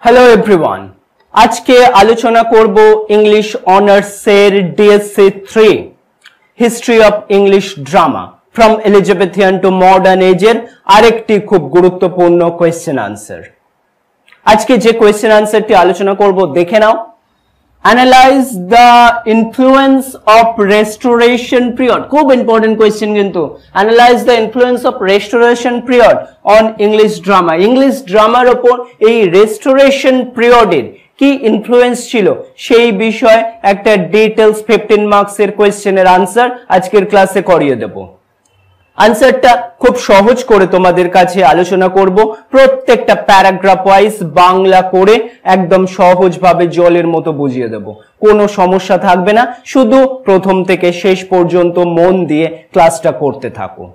Hello everyone आज के आलोचना करब इंग्लिश ऑनार्सের DSC 3 history of English drama from Elizabethan to modern एजের আরেকটি খুব গুরুত্বপূর্ণ কোশ্চেন आंसर আজকে যে কোশ্চেন आंसरটি আলোচনা করব দেখে নাও Analyze the influence of restoration period. खूब important question किंतु Analyze the influence of restoration period on English drama. English drama ওপর এই restoration period এর কি influence ছিল সেই বিষয়ে একটা details 15 marks এর question এর आंसर আজকের ক্লাসে করিয়ে দেব। आंसरটা খুব সহজ করে তোমাদের কাছে আলোচনা করব প্রত্যেকটা প্যারাগ্রাফ ওয়াইজ বাংলা করে একদম সহজভাবে জলের মতো বুঝিয়ে দেব কোনো সমস্যা থাকবে না শুধু প্রথম থেকে শেষ পর্যন্ত মন দিয়ে ক্লাসটা করতে থাকো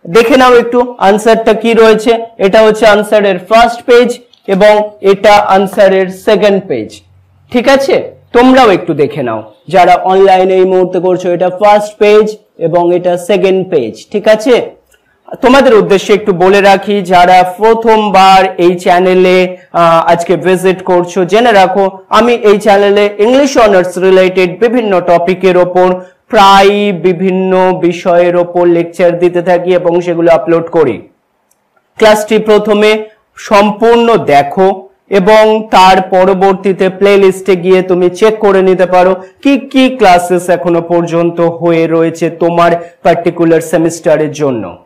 দেখে নাও একটু आंसरটা কি রয়েছে এটা হচ্ছে आंसरের ফার্স্ট পেজ এবং এটা आंसरের সেকেন্ড পেজ ঠিক আছে তোমরাও একটু দেখে নাও যারা অনলাইনে এই মুহূর্তে করছো এটা ফার্স্ট পেজ এবং এটা সেকেন্ড পেজ ঠিক আছে তোমাদের উদ্দেশ্যে একটু বলে রাখি যারা প্রথমবার এই চ্যানেলে আজকে ভিজিট করছো জেনে রাখো আমি এই চ্যানেলে ইংলিশ অনার্স রিলেটেড বিভিন্ন টপিকের উপর প্রায় বিভিন্ন বিষয়ের উপর লেকচার দিতে থাকি এবং সেগুলো আপলোড করি ক্লাসটি প্রথমে সম্পূর্ণ দেখো এবং তার পরবর্তীতে প্লেলিস্টে গিয়ে তুমি চেক করে নিতে পারো কি কি ক্লাসেস এখনো পর্যন্ত হয়ে রয়েছে তোমার পার্টিকুলার সেমিস্টারের জন্য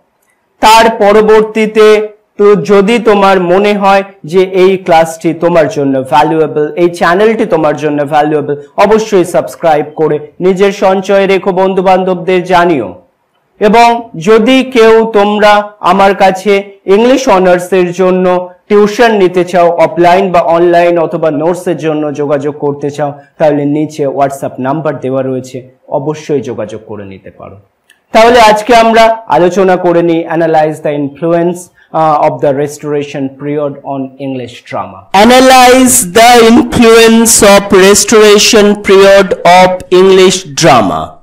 তার পরবর্তীতে তো যদি তোমার মনে হয় যে এই ক্লাসটি তোমার জন্য ভ্যালুয়েবল এই চ্যানেলটি তোমার জন্য ভ্যালুয়েবল অবশ্যই সাবস্ক্রাইব করে নিজের সঞ্চয় রেখো বন্ধু-বান্ধবদের জানিও এবং যদি কেউ তোমরা আমার কাছে ইংলিশ অনার্সের জন্য টিউশন নিতে চাও অফলাইন বা অনলাইন অথবা নোটসের জন্য যোগাযোগ করতে চাও তাহলে নিচে হোয়াটসঅ্যাপ নাম্বার দেওয়া রয়েছে অবশ্যই যোগাযোগ করে নিতে পারো তাহলে আজকে আমরা আলোচনা করে নিই analyse the influence of the restoration period on English drama. Analyze the influence of restoration period of English drama.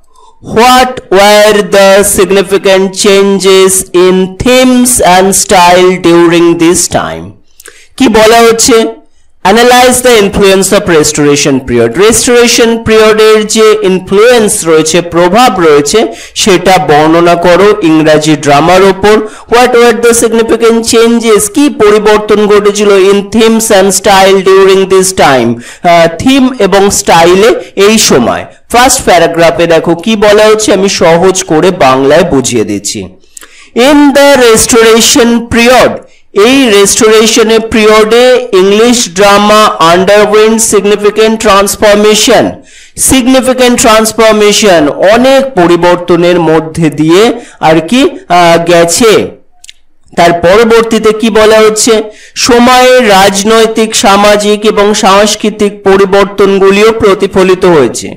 What were the significant changes in themes and style during this time? কি বলা হচ্ছে Analyze the influence of restoration period. Restoration period এর যে influence রয়েছে প্রভাব রয়েছে সেটা বর্ণনা করো ইংরেজি ড্রামার উপর What were the significant changes? কি পরিবর্তন ঘটেছিল in themes and style during this time? Theme এবং স্টাইলে এই সময় ফার্স্ট প্যারাগ্রাফে দেখো কি বলা হচ্ছে আমি সহজ করে বাংলায় বুঝিয়ে দিচ্ছি In the restoration period এই রেস্টোরেশনের পিরিয়ডে ইংলিশ ড্রামা আন্ডারওয়েন্ট সিগনিফিক্যান্ট ট্রান্সফরমেশন অনেক পরিবর্তনের মধ্যে দিয়ে আর কি গেছে তার পরবর্তীতে কি বলা হচ্ছে সময়ের রাজনৈতিক সামাজিক এবং সাংস্কৃতিক পরিবর্তনগুলিও প্রতিফলিত হয়েছে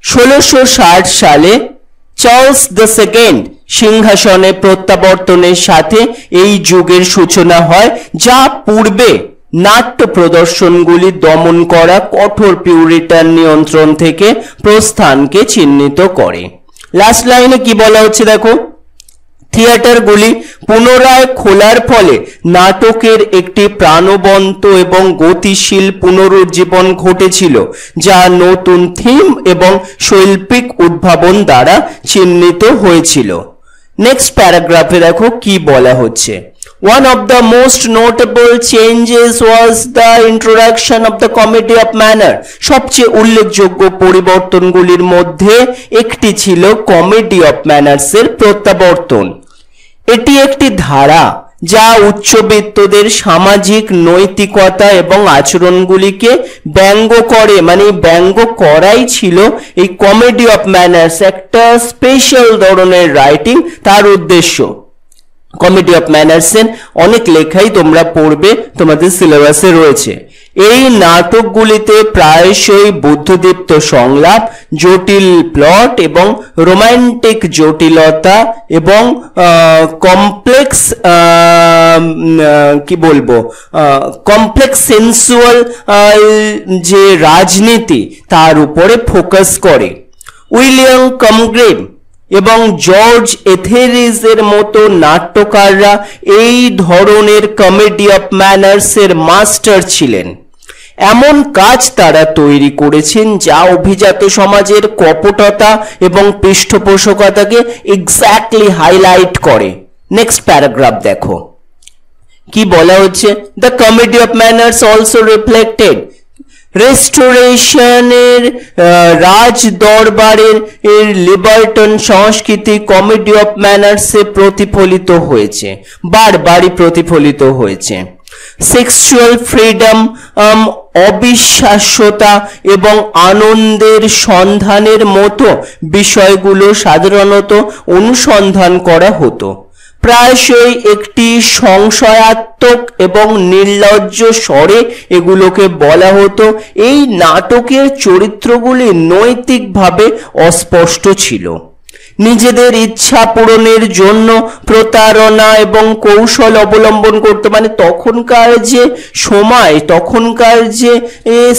1660 সালে চার্লস দ্য সেকেন্ড সিংহাসনে প্রত্যাবর্তনের সাথে এই যুগের সূচনা হয় যা পূর্বে নাট্য প্রদর্শনগুলি দমন করা কঠোর পিউরিটান নিয়ন্ত্রণ থেকে প্রস্থানকে চিহ্নিত করে লাস্ট লাইনে কি বলা হচ্ছে দেখো থিয়েটারগুলি পুনরায় খোলার ফলে নাটকের একটি প্রাণবন্ত এবং গতিশীল পুনরুজ্জীবন ঘটেছিল যা নতুন থিম এবং শৈল্পিক উদ্ভাবন দ্বারা চিহ্নিত হয়েছিল নেক্সট প্যারাগ্রাফে দেখো কি বলা হচ্ছে One of the most notable changes was the introduction of the comedy of manner. সবচেয়ে উল্লেখযোগ্য পরিবর্তনগুলির মধ্যে একটি ছিল কমেডি অফ ম্যানার্স এর প্রত্যাবর্তন এটি একটি ধারা যা উচ্চবিত্তদের সামাজিক নৈতিকতা এবং আচরণগুলিকে ব্যঙ্গ করে মানে ব্যঙ্গ করাই ছিল এই কমেডি অফ ম্যানার্স একটা স্পেশাল ধরনের রাইটিং তার উদ্দেশ্য কমেডি অফ ম্যানার্স এর অনেক লেখাই তোমরা পড়বে তোমাদের সিলেবাসে রয়েছে এই নাটকগুলিতে প্রায়শই বুদ্ধিদীপ্ত সংলাপ জটিল প্লট এবং রোমান্টিক জটিলতা এবং কমপ্লেক্স কি বলবো কমপ্লেক্স সেন্সুয়াল যে রাজনীতি তার উপরে ফোকাস করে উইলিয়াম কমগ্রেভ এবং জর্জ এথেরিজের মতো নাট্যকাররা এই ধরনের কমেডি অফ ম্যানার্সের মাস্টার ছিলেন। এমন কাজ তারা তৈরি করেছেন যা অভিজাত সমাজের কপটতা এবং পৃষ্ঠপোষকতাকে এক্স্যাক্টলি হাইলাইট করে। নেক্সট প্যারাগ্রাফ দেখো কি বলা হচ্ছে, the comedy of manners also reflected রেস্টোরেশনের রাজ দরবারের লিবার্টন সংস্কৃতি কমেডি অফ ম্যানার্সে প্রতিফলিত হয়েছে, বারবারই প্রতিফলিত হয়েছে। সেক্সুয়াল ফ্রিডম, অবিশ্বাস্যতা এবং আনন্দের সন্ধানের মতো বিষয়গুলো সাধারণত অনুসন্ধান করা হতো। প্রায়শই একটি সংশয়াত্মক এবং নির্লজ্জ স্বরে এগুলোকে বলা হতো। এই নাটকের চরিত্রগুলি নৈতিকভাবে অস্পষ্ট ছিল, নিজেদের ইচ্ছা পূরণের জন্য প্রতারণা এবং কৌশল অবলম্বন করতে, মানে তখনকার যে সময়, তখনকার যে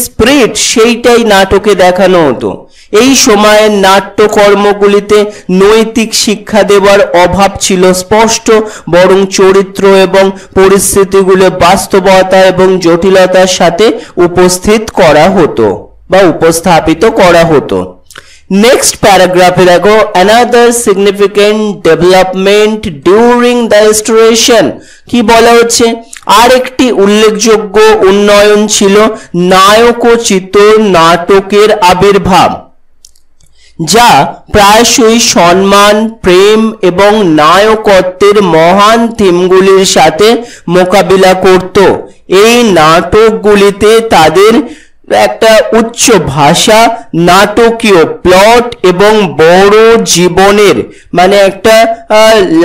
স্পিরিট, সেইটাই নাটকে দেখানো হতো। এই সময়ের নাট্যকর্মগুলিতে নৈতিক শিক্ষা দেওয়ার অভাব ছিল স্পষ্ট, বরং চরিত্র এবং পরিস্থিতিগুলো বাস্তবতা এবং জটিলতার সাথে উপস্থিত করা হতো বা উপস্থাপিত করা হতো। নেক্সট প্যারাগ্রাফে দেখো, another significant development during the restoration, কি বলা হচ্ছে, আরেকটি উল্লেখযোগ্য উন্নয়ন ছিল নায়কোচিত নাটকের আবির্ভাব, যা প্রায়শই সম্মান, প্রেম এবং নায়কত্বের মহান থিমগুলির সাথে মোকাবিলা করত। এই নাটকগুলিতে তাদের একটা উচ্চ ভাষা, নাটকীয় প্লট এবং বড় জীবনের, মানে একটা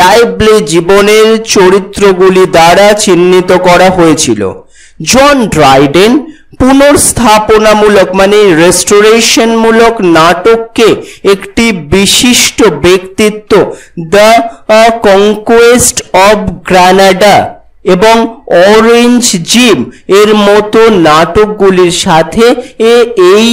লাইভলি জীবনের চরিত্রগুলি দ্বারা চিহ্নিত করা হয়েছিল। জন ড্রাইডেন পুনর্স্থাপনামূলক মানে রেস্টোরেশনমূলক নাটককে একটি বিশিষ্ট ব্যক্তিত্ব, দ্য কনকোয়েস্ট অব গ্রানাডা এবং অরেঞ্জ জিম এর মতো নাটকগুলির সাথে এই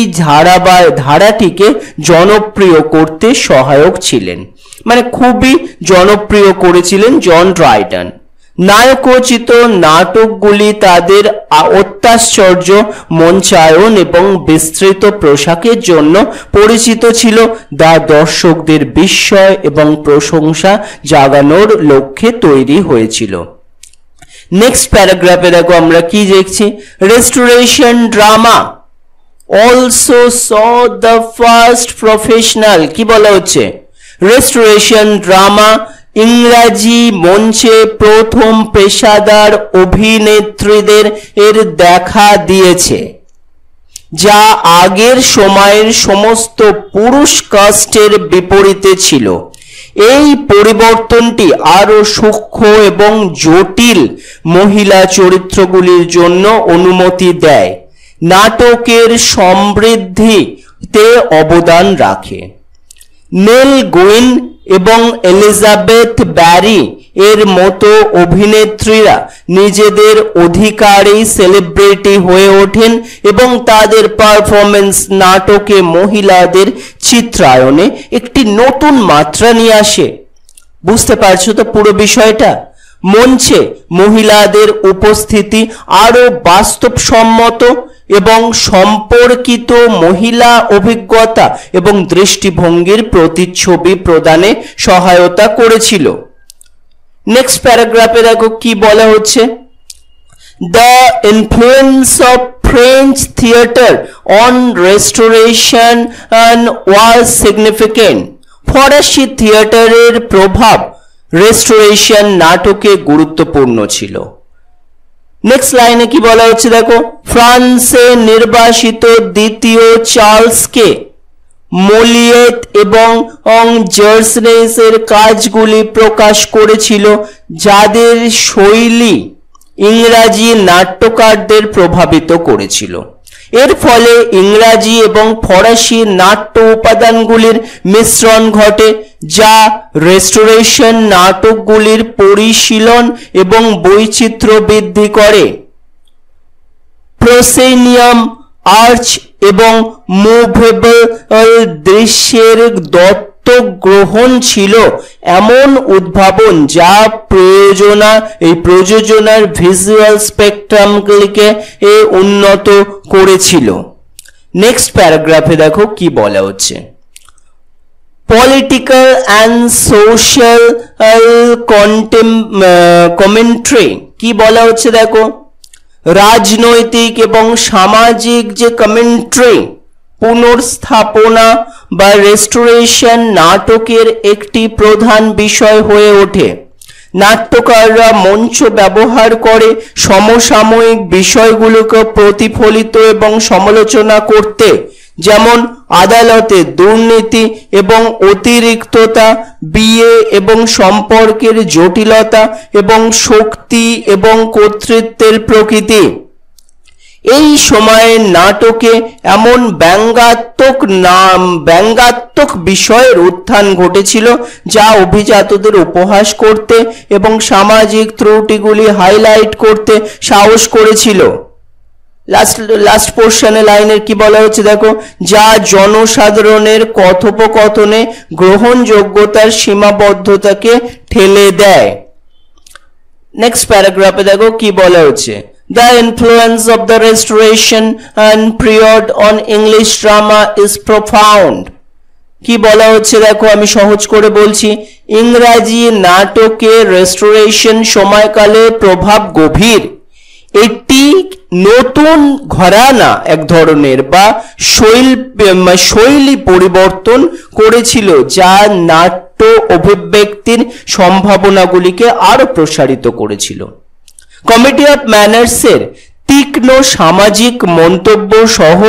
ধারাটিকে জনপ্রিয় করতে সহায়ক ছিলেন, মানে খুবই জনপ্রিয় করেছিলেন জন ড্রাইডেন। নায়কোচিত নাটকগুলি তাদের অত্যাশ্চর্য মঞ্চায়ন এবং বিস্তৃত পোশাকের জন্য পরিচিত ছিল, যা দর্শকদের বিস্ময় এবং প্রশংসা জাগানোর লক্ষ্যে তৈরি হয়েছিল। নেক্সট প্যারাগ্রাফে দেখো আমরা কি দেখছি, restoration drama also saw the first professional, কি বলা হচ্ছে, রেস্টোরেশন ড্রামা ইংরাজি মঞ্চে প্রথম পেশাদার অভিনেত্রীদের দেখা দিয়েছে, যা আগের সময়ের সমস্ত পুরুষ কাস্টের বিপরীতে ছিল। এই পরিবর্তনটি আরো সূক্ষ্ম এবং জটিল মহিলা চরিত্রগুলির জন্য অনুমতি দেয়, নাটকের সমৃদ্ধিতে অবদান রাখে। নেল গুইন এবং এলিজাবেথ ব্যারি এর মতো অভিনেত্রীরা নিজেদের অধিকারেই সেলিব্রিটি হয়ে ওঠেন এবং তাদের পারফরমেন্স নাটকে মহিলাদের চিত্রায়নে একটি নতুন মাত্রা নিয়ে আসে। বুঝতে পারছো তো পুরো বিষয়টা? মঞ্চে মহিলাদের উপস্থিতি আরো বাস্তবসম্মত এবং সম্পর্কিত মহিলা অভিজ্ঞতা এবং দৃষ্টিভঙ্গির প্রতিচ্ছবি প্রদানে সহায়তা করেছিল। নেক্সট প্যারাগ্রাফে দেখো কি বলা হচ্ছে, the influence of French theatre on restoration was significant, ফরাসি থিয়েটারের প্রভাব রেস্টোরেশন নাটকে গুরুত্বপূর্ণ ছিল। নেক্সট লাইনে কি বলা হচ্ছে দেখো, ফ্রান্সে নির্বাসিত দ্বিতীয় চার্লসকে মোলিয়েত এবং জার্সনেসের কাজগুলি প্রকাশ করেছিল, যাদের শৈলী ইংরাজি নাট্যকারদের প্রভাবিত করেছিল। এর ফলে ইংরাজি এবং ফরাসি নাট্য উপাদানগুলির মিশ্রণ ঘটে, যা রেস্টোরেশন নাটকগুলির পরিশীলন এবং বৈচিত্র্য বৃদ্ধি করে। প্রসেনিয়াম, আর্চ এবং মুভেবল দৃশ্যের দত্ত গ্রহণ ছিল এমন উদ্ভাবন যা প্রযোজনার ভিজুয়াল স্পেকট্রামগুলিকে উন্নত করেছিল। নেক্সট প্যারাগ্রাফে দেখো কি বলা হচ্ছে। পলিটিক্যাল অ্যান্ড সোশ্যাল কমেন্ট্রি কি বলা হচ্ছে দেখো, রাজনৈতিক এবং সামাজিক যে কমেন্ট্রি, পুনর্স্থাপনা বা রেস্টোরেশন নাটকের একটি প্রধান বিষয় হয়ে ওঠে। নাট্যকাররা মঞ্চ ব্যবহার করে সমসাময়িক বিষয়গুলোকে প্রতিফলিত এবং সমালোচনা করতে, যেমন আদালতে দুর্নীতি এবং অতিরিক্ততা, বিয়ে এবং সম্পর্কের জটিলতা এবং শক্তি এবং কর্তৃত্বের প্রকৃতি। এই সময়ে নাটকে এমন ব্যঙ্গাত্মক বিষয়ের উত্থান ঘটেছিল যা অভিজাতদের উপহাস করতে এবং সামাজিক ত্রুটিগুলি হাইলাইট করতে সাহস করেছিল। লাস্ট পোর্শনে লাইনের কি বলা হচ্ছে দেখো, যা জনসাধারণের কথোপকথনে গ্রহণযোগ্যতার সীমাবদ্ধতাকে ঠেলে দেয়। নেক্সট প্যারাগ্রাফে দেখো কি বলা হচ্ছে। The influence of the Restoration and period on English drama is profound. কি বলা হচ্ছে দেখো, আমি সহজ করে বলছি। ইংরাজি নাটকে রেস্টোরেশন সময়কালে প্রভাব গভীর। এটি নতুন ঘরানা এক ধরনের বা শৈলী পরিবর্তন করেছিল, যা নাট্য অভিব্যক্তির সম্ভাবনাগুলিকে আরো প্রসারিত করেছিল। কমেডি অফ ম্যানার্সের তীক্ষ্ণ সামাজিক মন্তব্য সহ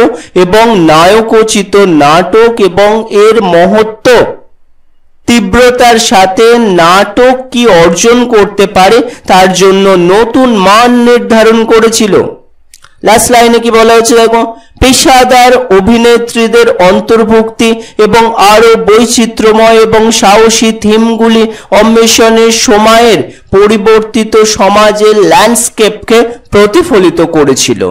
এবং নায়কোচিত নাটক এবং এর মহত্ব তীব্রতার সাথে নাটক কি অর্জন করতে পারে তার জন্য নতুন মান নির্ধারণ করেছিল। লাস্ট লাইনে কি বলা হচ্ছে দেখো, পেশাদার অভিনেত্রীদের অন্তর্ভুক্তি এবং আরো বৈচিত্র্যময় এবং সাহসী থিমগুলি অন্বেষণের সময়ের পরিবর্তিত সমাজের ল্যান্ডস্কেপকে প্রতিফলিত করেছিল।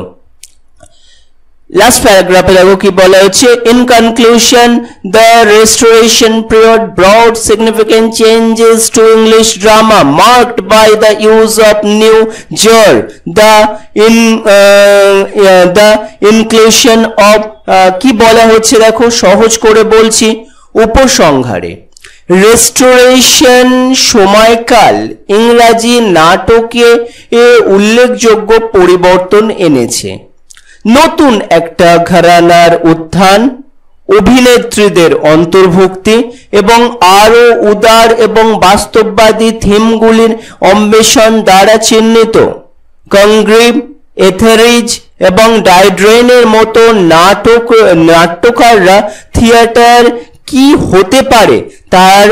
লাস্ট প্যারাগ্রাফে দেখো কি বলা হচ্ছে। In conclusion, the restoration period brought significant changes to English drama marked by the use of new genre, the inclusion of কি বলা হচ্ছে দেখো, সহজ করে বলছি উপসংহারে। রেস্টোরেশন সময়কাল ইংরাজি নাটকে উল্লেখযোগ্য পরিবর্তন এনেছে। নতুন একটা ঘরানার উত্থান, অভিনেত্রীদের অন্তর্ভুক্তি এবং আরো উদার এবং বাস্তববাদী থিমগুলির অন্বেষণ দ্বারা চিহ্নিত। কংগ্রিভ, এথেরিজ এবং ডাইড্রেনের মতো নাট্যকাররা থিয়েটার কি হতে পারে তার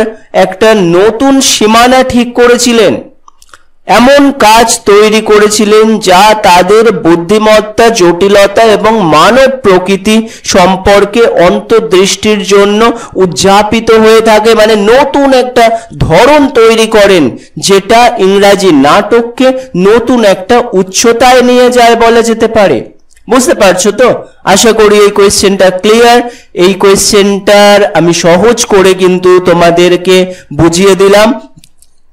একটা নতুন সীমানা ঠিক করেছিলেন, এমন কাজ তৈরি করেছিলেন যা তাদের বুদ্ধিমত্তা, জটিলতা এবং মানব প্রকৃতি সম্পর্কে অন্তর্দৃষ্টির জন্য উদযাপিত হয়ে থাকে। মানে নতুন একটা ধরন তৈরি করেন যেটা ইংরাজি নাটককে নতুন একটা উচ্চতায় নিয়ে যায় বলা যেতে পারে। বুঝতে পারছো তো? আশা করি এই কোয়েশ্চেনটা ক্লিয়ার। এই কোয়েশ্চেনটার আমি সহজ করে কিন্তু তোমাদেরকে বুঝিয়ে দিলাম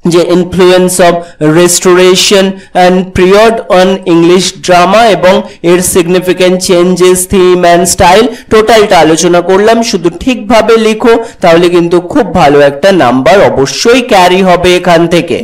যে influence of restoration and period on English drama এবং এর significant changes, theme and style টোটালটা আলোচনা করলাম। শুধু ঠিকভাবে লিখো, তাহলে কিন্তু খুব ভালো একটা নাম্বার অবশ্যই ক্যারি হবে এখান থেকে।